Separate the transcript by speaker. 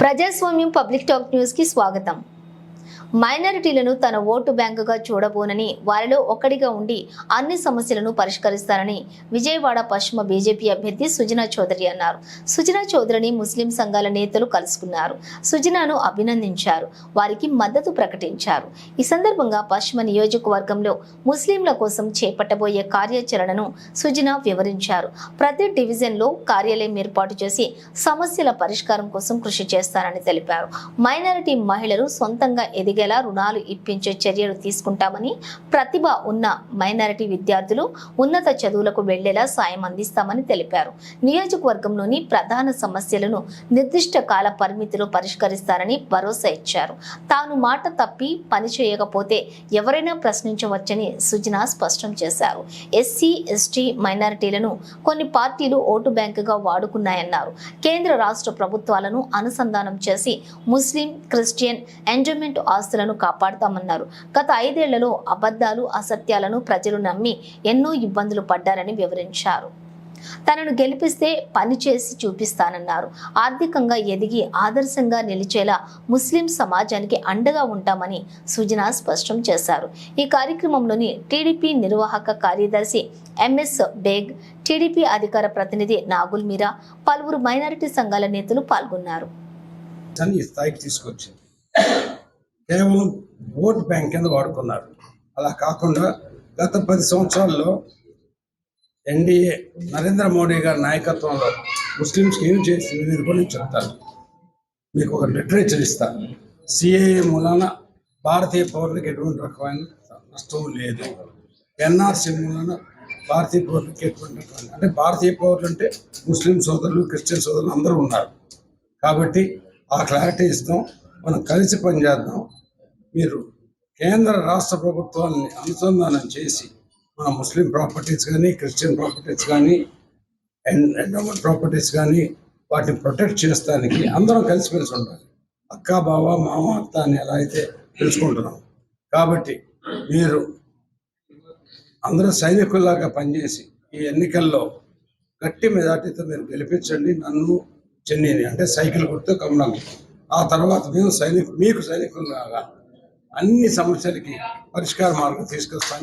Speaker 1: ప్రజాస్వామ్యం public talk news కి స్వాగతం. మైనారిటీలను తన ఓటు బ్యాంకుగా చూడబోనని, వారిలో ఒక్కడిగా ఉండి అన్ని సమస్యలను పరిష్కరిస్తారని విజయవాడ పశ్చిమ బీజేపీ అభ్యర్థి సుజనా చౌదరి అన్నారు. సుజనా చౌదరిని ముస్లిం సంఘాల నేతలు కలుసుకున్నారు. సుజనాను అభినందించారు, వారికి మద్దతు ప్రకటించారు. ఈ సందర్భంగా పశ్చిమ నియోజకవర్గంలో ముస్లింల కోసం చేపట్టబోయే కార్యాచరణను సుజనా వివరించారు. ప్రతి డివిజన్ లో కార్యాలయం ఏర్పాటు చేసి సమస్యల పరిష్కారం కోసం కృషి చేస్తారని తెలిపారు. మైనారిటీ మహిళలు సొంతంగా ఎదిగేలా రుణాలు ఇప్పించే చర్యలు తీసుకుంటామని, ప్రతిభ ఉన్న మైనారిటీ విద్యార్థులు ఉన్నత చదువులకు వెళ్లేలా సాయం అందిస్తామని తెలిపారు. నియోజకవర్గంలోని ప్రధాన సమస్యలను నిర్దిష్ట కాల పరిమితిలో పరిష్కరిస్తారని భరోసా ఇచ్చారు. తాను మాట తప్పి పని చేయకపోతే ఎవరైనా ప్రశ్నించవచ్చని సుజనా స్పష్టం చేశారు. ఎస్సీ, ఎస్టీ మైనారిటీలను కొన్ని పార్టీలు ఓటు బ్యాంకుగా వాడుకున్నాయన్నారు. కేంద్ర రాష్ట్ర ప్రభుత్వాలను అనుసంధానం చేసి ముస్లిం, క్రిస్టియన్ ఎండోమెంట్ ఆస్తులను కాపాడుతామన్నారు. గత 5 ఏళ్లలో అబద్ధాలు, అసత్యాలను ప్రజలు నమ్మి ఎన్నో ఇబ్బందులు పడ్డారని వివరించారు. తనను గెలిపిస్తే పని చేసి చూపిస్తానన్నారు. ఆర్థికంగా ఎదిగి ఆదర్శంగా నిలిచేలా ముస్లిం సమాజానికి అండగా ఉంటామని సుజనా స్పష్టం చేశారు. ఈ కార్యక్రమంలోని టీడీపీ నిర్వాహక కార్యదర్శి ఎంఎస్ బేగ్, టీడీపీ అధికార ప్రతినిధి నాగుల్ మీరా, పలువురు మైనారిటీ సంఘాల నేతలు పాల్గొన్నారు.
Speaker 2: కేవలం ఓట్ బ్యాంక్ కింద వాడుకున్నారు. అలా కాకుండా గత 10 సంవత్సరాల్లో ఎన్డీఏ నరేంద్ర మోడీ గారి నాయకత్వంలో ముస్లింస్కి ఏం చేసింది మీరు కూడా చెప్తాను. మీకు ఒక లిటరేచర్ ఇస్తాను. సిఏఏ మూలాన భారతీయ పౌరులకు ఎటువంటి రకమైన నష్టం లేదు. ఎన్ఆర్సీ మూలాన భారతీయ పౌరులకు ఎటువంటి రకమైన, అంటే భారతీయ పౌరులు అంటే ముస్లిం సోదరులు, క్రిస్టియన్ సోదరులు అందరూ ఉన్నారు. కాబట్టి ఆ క్లారిటీ ఇస్తాం. మనం కలిసి పనిచేద్దాం. మీరు కేంద్ర రాష్ట్ర ప్రభుత్వాన్ని అనుసంధానం చేసి మన ముస్లిం ప్రాపర్టీస్ కానీ, క్రిస్టియన్ ప్రాపర్టీస్ కానీ, ఎండోమెంట్ ప్రాపర్టీస్ కానీ వాటిని ప్రొటెక్ట్ చేస్తానికి అందరం కలిసి ఉండాలి. అక్క, బావ, మామ, అత్త అని ఎలా అయితే తెలుసుకుంటున్నాం. కాబట్టి మీరు అందరూ సైనికుల్లాగా పనిచేసి ఈ ఎన్నికల్లో గట్టి మెజార్టీతో మీరు గెలిపించండి. నన్ను, చెన్నీని, అంటే సైకిల్ గుర్తు కమలం. ఆ తర్వాత మేము మీకు సైనికులుగా అన్ని సమస్యలకి పరిష్కార మార్గం తీసుకొస్తాం.